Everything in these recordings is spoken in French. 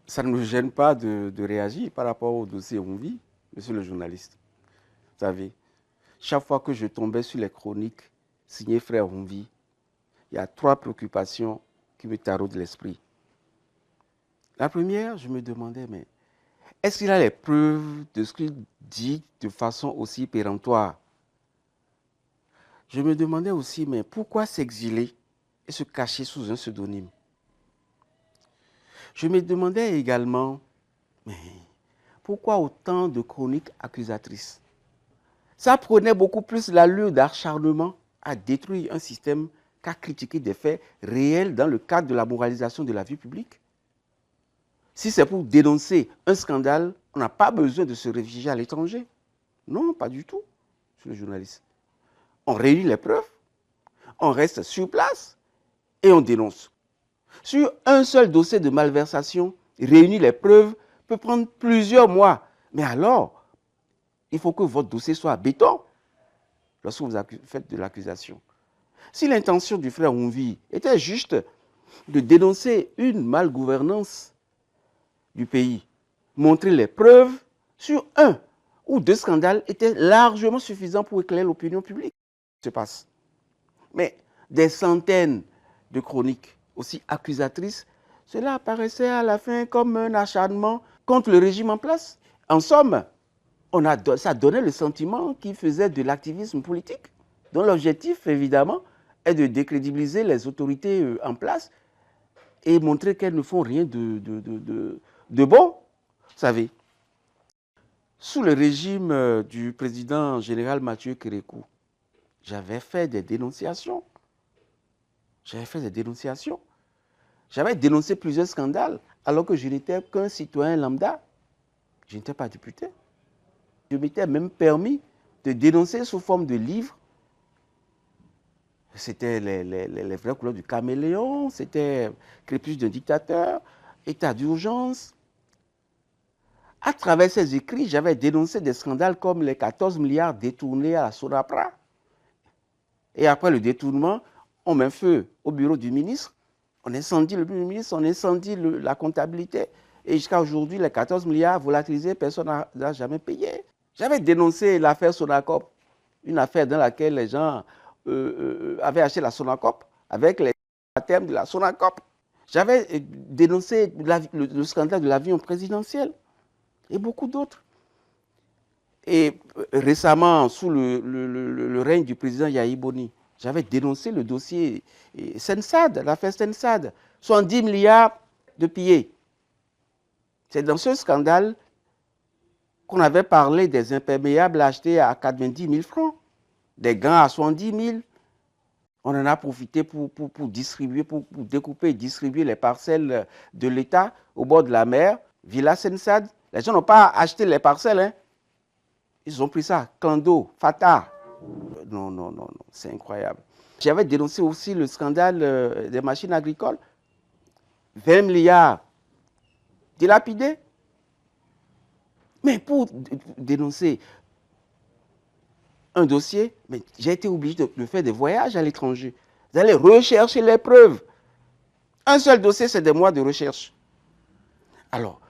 Ça ne me gêne pas de réagir par rapport au dossier Onvi, monsieur le journaliste. Vous savez, chaque fois que je tombais sur les chroniques signées Frère Onvi, il y a 3 préoccupations qui me taraudent l'esprit. La première, je me demandais, mais est-ce qu'il a les preuves de ce qu'il dit de façon aussi péremptoire? Je me demandais aussi, mais pourquoi s'exiler et se cacher sous un pseudonyme? Je me demandais également, mais pourquoi autant de chroniques accusatrices? Ça prenait beaucoup plus l'allure d'acharnement à détruire un système qu'à critiquer des faits réels dans le cadre de la moralisation de la vie publique. Si c'est pour dénoncer un scandale, on n'a pas besoin de se réfugier à l'étranger. Non, pas du tout, monsieur le journaliste. On réunit les preuves, on reste sur place et on dénonce. Sur un seul dossier de malversation, réunir les preuves peut prendre plusieurs mois. Mais alors, il faut que votre dossier soit à béton lorsque vous faites de l'accusation. Si l'intention du frère Onvi était juste de dénoncer une malgouvernance du pays, montrer les preuves sur un ou 2 scandales était largement suffisant pour éclairer l'opinion publique. Se passe. Mais des centaines de chroniques aussi accusatrices, cela apparaissait à la fin comme un acharnement contre le régime en place. En somme, ça donnait le sentiment qu'il faisait de l'activisme politique, dont l'objectif, évidemment, est de décrédibiliser les autorités en place et montrer qu'elles ne font rien de bon. Vous savez, sous le régime du président général Mathieu Kérékou, j'avais fait des dénonciations. J'avais dénoncé plusieurs scandales alors que je n'étais qu'un citoyen lambda. Je n'étais pas député. Je m'étais même permis de dénoncer sous forme de livres. C'était les vraies couleurs du caméléon, c'était Crépus d'un dictateur, état d'urgence. À travers ces écrits, j'avais dénoncé des scandales comme les 14 milliards détournés à la Sonapra. Et après le détournement, on met feu au bureau du ministre, on incendie le bureau du ministre, on incendie la comptabilité. Et jusqu'à aujourd'hui, les 14 milliards volatilisés, personne n'a jamais payé. J'avais dénoncé l'affaire Sonacop, une affaire dans laquelle les gens avaient acheté la Sonacop avec les termes de la Sonacop. J'avais dénoncé le scandale de l'avion présidentiel et beaucoup d'autres. Et récemment, sous le règne du président Yahi Boni, j'avais dénoncé le dossier Sensad, l'affaire Sensad, 70 milliards de pillés. C'est dans ce scandale qu'on avait parlé des imperméables achetés à 90 000 francs, des gants à 70 000. On en a profité pour distribuer, pour découper et distribuer les parcelles de l'État au bord de la mer, Villa Sensad. Les gens n'ont pas acheté les parcelles, hein. Ils ont pris ça, Clando, Fatah. Non, non, non, non, c'est incroyable. J'avais dénoncé aussi le scandale des machines agricoles. 20 milliards dilapidés. Mais pour dénoncer un dossier, j'ai été obligé de faire des voyages à l'étranger, d'aller rechercher les preuves. Un seul dossier, c'est des mois de recherche. Alors,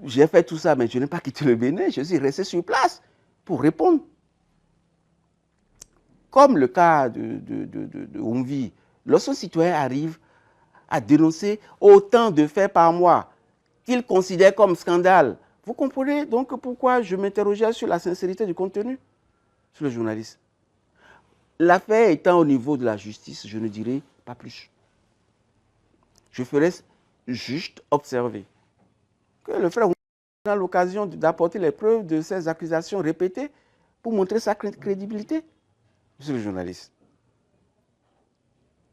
j'ai fait tout ça, mais je n'ai pas quitté le Bénin, je suis resté sur place pour répondre. Comme le cas de Onvi, lorsqu'un citoyen arrive à dénoncer autant de faits par mois qu'il considère comme scandale, vous comprenez donc pourquoi je m'interrogeais sur la sincérité du contenu, sur le journaliste. L'affaire étant au niveau de la justice, je ne dirai pas plus. Je ferai juste observer que le frère a l'occasion d'apporter les preuves de ces accusations répétées pour montrer sa crédibilité, monsieur le journaliste.